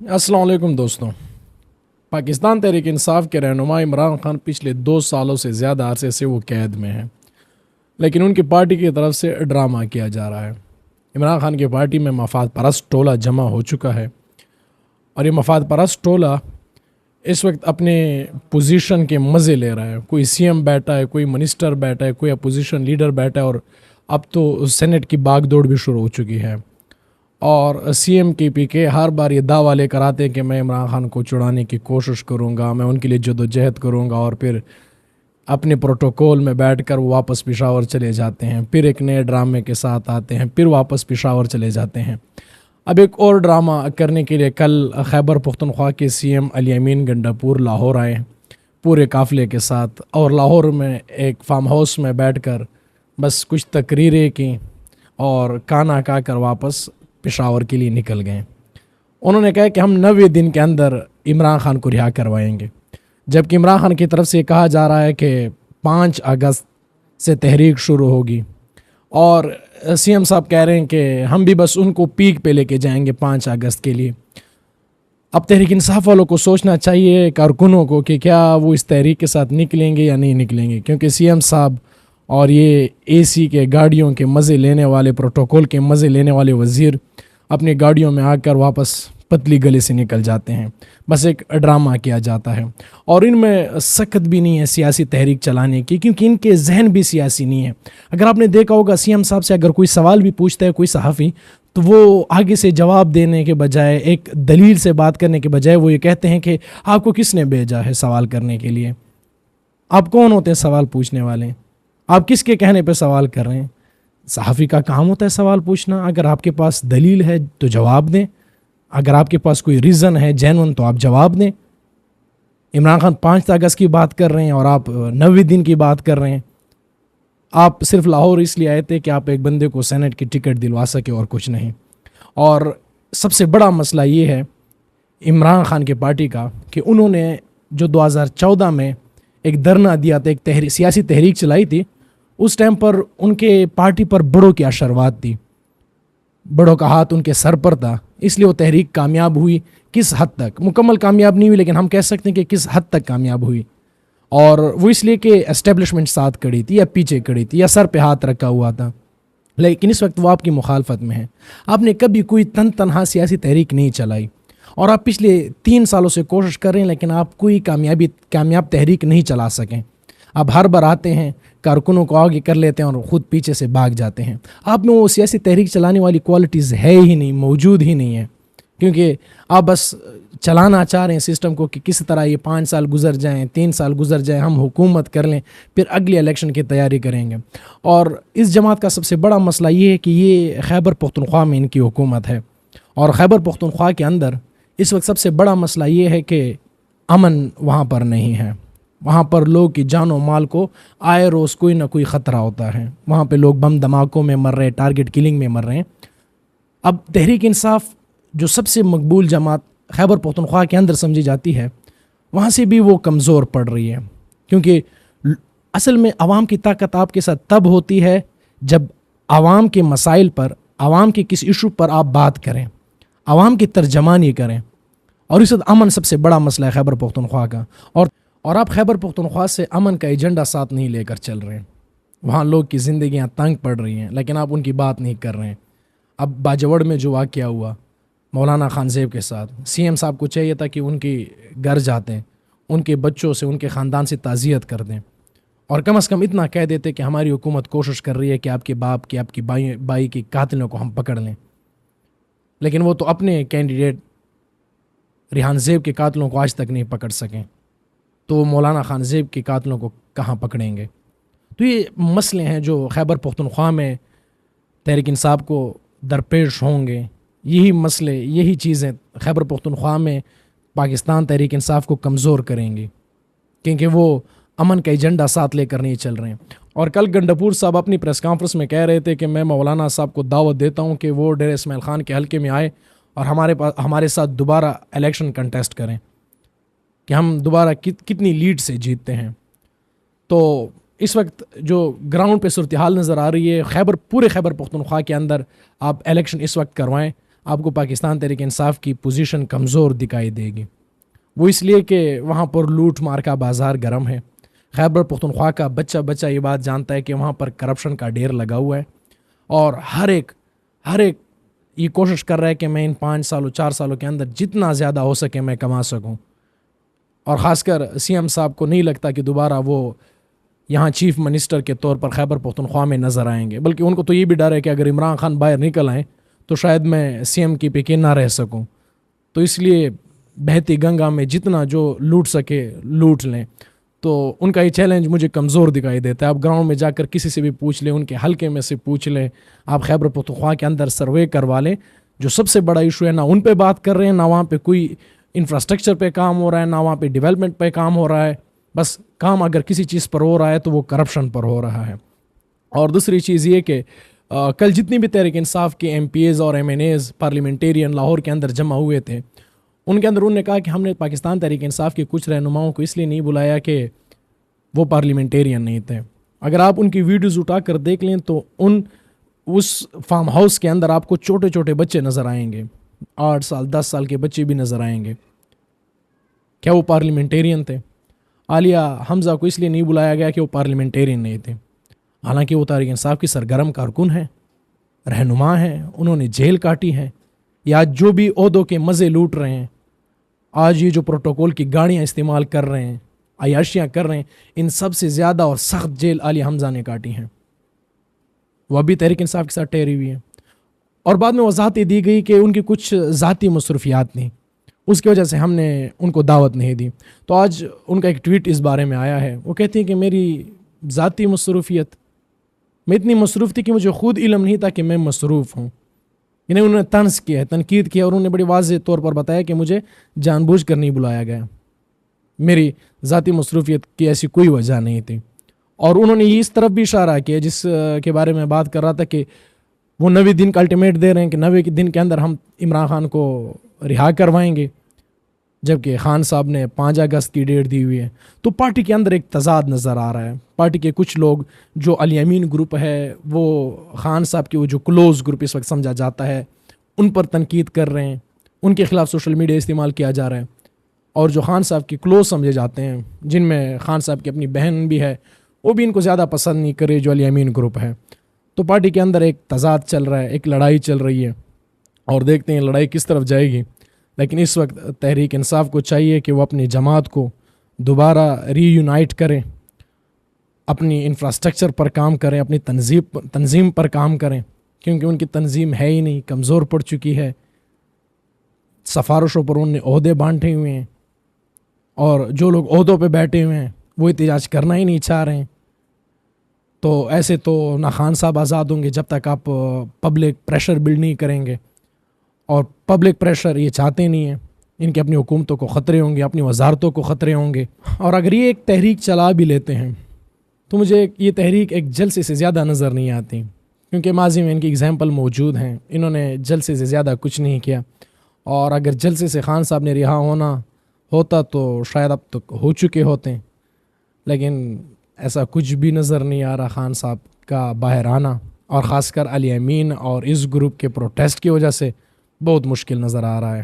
अस्सलाम वालेकुम दोस्तों। पाकिस्तान तहरीक इंसाफ के रहनुमा इमरान खान पिछले 2 सालों से ज़्यादा अरसे से वो कैद में हैं, लेकिन उनकी पार्टी की तरफ से ड्रामा किया जा रहा है। इमरान खान की पार्टी में मफाद परस्त टोला जमा हो चुका है और ये मफाद परस्त टोला इस वक्त अपने पोजीशन के मज़े ले रहा है। कोई सीएम बैठा है, कोई मिनिस्टर बैठा है, कोई अपोजिशन लीडर बैठा है और अब तो सेनेट की बागदौड़ भी शुरू हो चुकी है। और सीएम के पीके हर बार ये दावा लेकर आते हैं कि मैं इमरान खान को छुड़ाने की कोशिश करूँगा, मैं उनके लिए जदोजहद करूँगा, और फिर अपने प्रोटोकॉल में बैठकर वो वापस पेशावर चले जाते हैं। फिर एक नए ड्रामे के साथ आते हैं, फिर वापस पेशावर चले जाते हैं। अब एक और ड्रामा करने के लिए कल खैबर पख्तूनख्वा के सीएम अली अमीन गंडापुर लाहौर आए पूरे काफ़िले के साथ, और लाहौर में एक फार्म हाउस में बैठकर बस कुछ तकरीरें की और खाना खा कर वापस पेशावर के लिए निकल गए। उन्होंने कहा कि हम 90 दिन के अंदर इमरान खान को रिहा करवाएंगे, जबकि इमरान खान की तरफ से कहा जा रहा है कि 5 अगस्त से तहरीक शुरू होगी, और सीएम साहब कह रहे हैं कि हम भी बस उनको पीक पे लेके जाएंगे 5 अगस्त के लिए। अब तहरीक इंसाफ वालों को सोचना चाहिए, कारकुनों को, कि क्या वो इस तहरीक के साथ निकलेंगे या नहीं निकलेंगे, क्योंकि सीएम साहब और ये एसी के गाड़ियों के मज़े लेने वाले, प्रोटोकॉल के मज़े लेने वाले वज़ीर अपनी गाड़ियों में आकर वापस पतली गली से निकल जाते हैं। बस एक ड्रामा किया जाता है और इनमें सख्त भी नहीं है सियासी तहरीक चलाने की, क्योंकि इनके जहन भी सियासी नहीं है। अगर आपने देखा होगा, सीएम साहब से अगर कोई सवाल भी पूछता है कोई सहाफ़ी, तो वो आगे से जवाब देने के बजाय, एक दलील से बात करने के बजाय, वो ये कहते हैं कि आपको किसने भेजा है सवाल करने के लिए, आप कौन होते हैं सवाल पूछने वाले, आप किसके कहने पे सवाल कर रहे हैं। सहाफ़ी का काम होता है सवाल पूछना। अगर आपके पास दलील है तो जवाब दें, अगर आपके पास कोई रीज़न है जेन्युइन तो आप जवाब दें। इमरान खान 5 अगस्त की बात कर रहे हैं और आप 90 दिन की बात कर रहे हैं। आप सिर्फ लाहौर इसलिए आए थे कि आप एक बंदे को सेनेट की टिकट दिलवा सके और कुछ नहीं। और सबसे बड़ा मसला ये है इमरान खान की पार्टी का कि उन्होंने जो 2014 में एक धरना दिया था, एक सियासी तहरीक चलाई थी, उस टाइम पर उनके पार्टी पर बड़ों की आशीर्वाद थी, बड़ों का हाथ उनके सर पर था, इसलिए वो तहरीक कामयाब हुई। किस हद तक, मुकम्मल कामयाब नहीं हुई, लेकिन हम कह सकते हैं कि किस हद तक कामयाब हुई। और वो इसलिए कि एस्टेब्लिशमेंट साथ खड़ी थी या पीछे खड़ी थी या सर पे हाथ रखा हुआ था, लेकिन इस वक्त वो आपकी मुखालफत में है। आपने कभी कोई तनहा सियासी तहरीक नहीं चलाई और आप पिछले 3 सालों से कोशिश कर रहे हैं, लेकिन आप कोई कामयाब तहरीक नहीं चला सकें। आप हर बार आते हैं, कारकुनों को आगे कर लेते हैं और ख़ुद पीछे से भाग जाते हैं। आप में वो सियासी तहरीक चलाने वाली क्वालिटीज़ है ही नहीं, मौजूद ही नहीं है, क्योंकि आप बस चलाना चाह रहे हैं सिस्टम को कि किस तरह ये 5 साल गुजर जाएं, 3 साल गुजर जाएं, हम हुकूमत कर लें, फिर अगले इलेक्शन की तैयारी करेंगे। और इस जमात का सबसे बड़ा मसला ये है कि ये खैबर पख्तूनख्वा में इनकी हुकूमत है, और खैबर पख्तूनख्वा के अंदर इस वक्त सबसे बड़ा मसला ये है कि अमन वहाँ पर नहीं है। वहाँ पर लोग की जान और माल को आए रोज़ कोई ना कोई ख़तरा होता है। वहाँ पे लोग बम धमाकों में मर रहे हैं, टारगेट किलिंग में मर रहे हैं। अब तहरीक इंसाफ जो सबसे मकबूल जमात खैबर पख्तूनख्वा के अंदर समझी जाती है, वहाँ से भी वो कमज़ोर पड़ रही है, क्योंकि असल में आवाम की ताकत आपके साथ तब होती है जब आवाम के मसाइल पर, आवाम के किस इशू पर आप बात करें, आवाम की तर्जमानी करें। और इस वक्त अमन सबसे बड़ा मसला है खैबर पख्तूनख्वा का, और आप खैबर पख्तूनख्वा से अमन का एजेंडा साथ नहीं लेकर चल रहे हैं। वहाँ लोग की ज़िंदगियाँ तंग पड़ रही हैं, लेकिन आप उनकी बात नहीं कर रहे हैं। अब बाजवड़ में जो वाक़या हुआ मौलाना खान ज़ेब के साथ, सीएम साहब को चाहिए था कि उनके घर जाते हैं, उनके बच्चों से, उनके ख़ानदान से ताज़ियत कर दें, और कम से कम इतना कह देते कि हमारी हुकूमत कोशिश कर रही है कि आपके बाप की, आपकी बाई की कातिलों को हम पकड़ लें। लेकिन वो तो अपने कैंडिडेट रिहान ज़ेब के कातिलों को आज तक नहीं पकड़ सकें, तो मौलाना खान ज़ेब के कातिलों को कहाँ पकड़ेंगे। तो ये मसले हैं जो खैबर पख्तूनख्वा में तहरीक इंसाफ को दरपेश होंगे। यही मसले, यही चीज़ें खैबर पख्तूनख्वा में पाकिस्तान तहरीक इंसाफ को कमज़ोर करेंगी, क्योंकि वो अमन का एजेंडा साथ लेकर नहीं चल रहे हैं। और कल गंडापुर साहब अपनी प्रेस कॉन्फ्रेंस में कह रहे थे कि मैं मौलाना साहब को दावत देता हूँ कि वो डेर इस्माइल खान के हल्के में आए और हमारे साथ दोबारा इलेक्शन कंटेस्ट करें, कि हम दोबारा कितनी लीड से जीतते हैं। तो इस वक्त जो ग्राउंड पे सूरत हाल नज़र आ रही है, पूरे खैबर पख्तूनख्वा के अंदर आप इलेक्शन इस वक्त करवाएं, آپ کو پاکستان تحریک انصاف کی پوزیشن کمزور دکھائی دے گی. وہ اس لیے کہ وہاں پر لوٹ مار کا بازار گرم ہے. خیبر پختونخوا کا بچہ یہ بات جانتا ہے کہ وہاں پر کرپشن کا ڈھیر لگا ہوا ہے, اور ہر ایک یہ کوشش کر رہا ہے کہ میں ان 5 سالوں 4 سالوں کے اندر جتنا زیادہ ہو سکے میں کما سکوں. اور خاص کر سی ایم صاحب کو نہیں لگتا کہ دوبارہ وہ یہاں چیف منسٹر کے طور پر خیبر پختونخوا میں نظر آئیں گے, بلکہ ان کو تو یہ بھی ڈر ہے کہ اگر عمران خان باہر نکل آئیں تو شاید میں سی ایم کی پہ نہ رہ سکوں. تو اس لیے بہتی گنگا میں جتنا جو لوٹ سکے لوٹ لیں. تو ان کا یہ چیلنج مجھے کمزور دکھائی دیتا ہے. آپ گراؤنڈ میں جا کر کسی سے بھی پوچھ لیں, ان کے حلقے میں سے پوچھ لیں, آپ خیبر پختونخوا کے اندر سروے کروا لیں, جو سب سے بڑا ایشو ہے نہ ان پہ بات کر رہے ہیں, نہ وہاں پہ کوئی انفراسٹرکچر پہ کام ہو رہا ہے, نہ وہاں پہ ڈیولپمنٹ پہ کام ہو رہا ہے. بس کام اگر کسی چیز پر ہو رہا ہے تو وہ کرپشن پر ہو رہا ہے. اور دوسری چیز یہ کہ کل جتنی بھی تحریک انصاف کے ایم پی ایز اور M N As parliamentarian Lahore کے اندر جمع ہوئے تھے, ان کے اندر انہوں نے کہا کہ ہم نے پاکستان تحریک انصاف کے کچھ رہنماؤں کو اس لیے نہیں بلایا کہ وہ پارلیمنٹیرین نہیں تھے. اگر آپ ان کی ویڈیوز اٹھا کر دیکھ لیں تو اس فارم ہاؤس کے اندر آپ کو چھوٹے چھوٹے بچے نظر آئیں گے, 8 سال 10 سال کے بچے بھی نظر آئیں گے. کیا وہ پارلیمنٹیرین تھے؟ عالیہ حمزہ کو اس لیے نہیں بلایا گیا کہ وہ پارلیمنٹیرین نہیں تھے, حالانکہ وہ تحریک انصاف کی سرگرم کارکن ہیں, رہنما ہیں, انہوں نے جیل کاٹی ہے. یا جو بھی عہدوں کے مزے لوٹ رہے ہیں, آج یہ جو پروٹوکول کی گاڑیاں استعمال کر رہے ہیں, عیاشیاں کر رہے ہیں, ان سب سے زیادہ اور سخت جیل عالیہ حمزہ نے کاٹی ہیں. وہ ابھی تحریک انصاف کے ساتھ ٹھہری ہوئی ہیں. اور بعد میں وضاحت دی گئی کہ ان کی کچھ ذاتی مصروفیات تھیں, اس کی وجہ سے ہم نے ان کو دعوت نہیں دی. تو آج ان کا ایک ٹویٹ اس بارے میں آیا ہے. وہ کہتی ہیں کہ میری ذاتی مصروفیت, میں اتنی مصروف تھی کہ مجھے خود علم نہیں تھا کہ میں مصروف ہوں. یعنی انہوں نے طنز کیا ہے, تنقید کیا, اور انہوں نے بڑی واضح طور پر بتایا کہ مجھے جان بوجھ کر نہیں بلایا گیا, میری ذاتی مصروفیت کی ایسی کوئی وجہ نہیں تھی. اور انہوں نے یہ اس طرف بھی اشارہ کیا جس کے بارے میں بات کر رہا تھا کہ وہ 90 دن کا الٹیمیٹ دے رہے ہیں کہ 90 دن کے اندر ہم عمران خان کو رہا کروائیں گے, جبکہ خان صاحب نے 5 اگست کی ڈیٹ دی ہوئی ہے. تو پارٹی کے اندر ایک تضاد نظر آ رہا ہے. پارٹی کے کچھ لوگ جو الیمین گروپ ہے, وہ خان صاحب کی وہ جو کلوز گروپ اس وقت سمجھا جاتا ہے, ان پر تنقید کر رہے ہیں, ان کے خلاف سوشل میڈیا استعمال کیا جا رہا ہے. اور جو خان صاحب کی کلوز سمجھے جاتے ہیں, جن میں خان صاحب کی اپنی بہن بھی ہے, وہ بھی ان کو زیادہ پسند نہیں کرے, جو الیمین گروپ ہے. تو پارٹی کے اندر ایک تضاد چل رہا ہے, ایک لڑائی چل رہی ہے, اور دیکھتے ہیں لڑائی کس طرف جائے گی. لیکن اس وقت تحریک انصاف کو چاہیے کہ وہ اپنی جماعت کو دوبارہ ری یونائٹ کریں, اپنی انفراسٹرکچر پر کام کریں, اپنی تنظیم پر کام کریں, کیونکہ ان کی تنظیم ہے ہی نہیں, کمزور پڑ چکی ہے. سفارشوں پر انہوں نے عہدے بانٹے ہوئے ہیں, اور جو لوگ عہدوں پہ بیٹھے ہوئے ہیں وہ احتجاج کرنا ہی نہیں چاہ رہے ہیں. تو ایسے تو نہ خان صاحب آزاد ہوں گے جب تک آپ پبلک پریشر بلڈ نہیں کریں گے, اور پبلک پریشر یہ چاہتے نہیں ہیں. ان کی اپنی حکومتوں کو خطرے ہوں گے, اپنی وزارتوں کو خطرے ہوں گے. اور اگر یہ ایک تحریک چلا بھی لیتے ہیں تو مجھے یہ تحریک ایک جلسے سے زیادہ نظر نہیں آتی, کیونکہ ماضی میں ان کی اگزامپل موجود ہیں. انہوں نے جلسے سے زیادہ کچھ نہیں کیا, اور اگر جلسے سے خان صاحب نے رہا ہونا ہوتا تو شاید اب تک ہو چکے ہوتے ہیں. لیکن ایسا کچھ بھی نظر نہیں آ رہا خان صاحب کا باہر آنا, اور خاص کر الیمین اور اس گروپ کے پروٹیسٹ کی وجہ سے بہت مشکل نظر آ رہا ہے.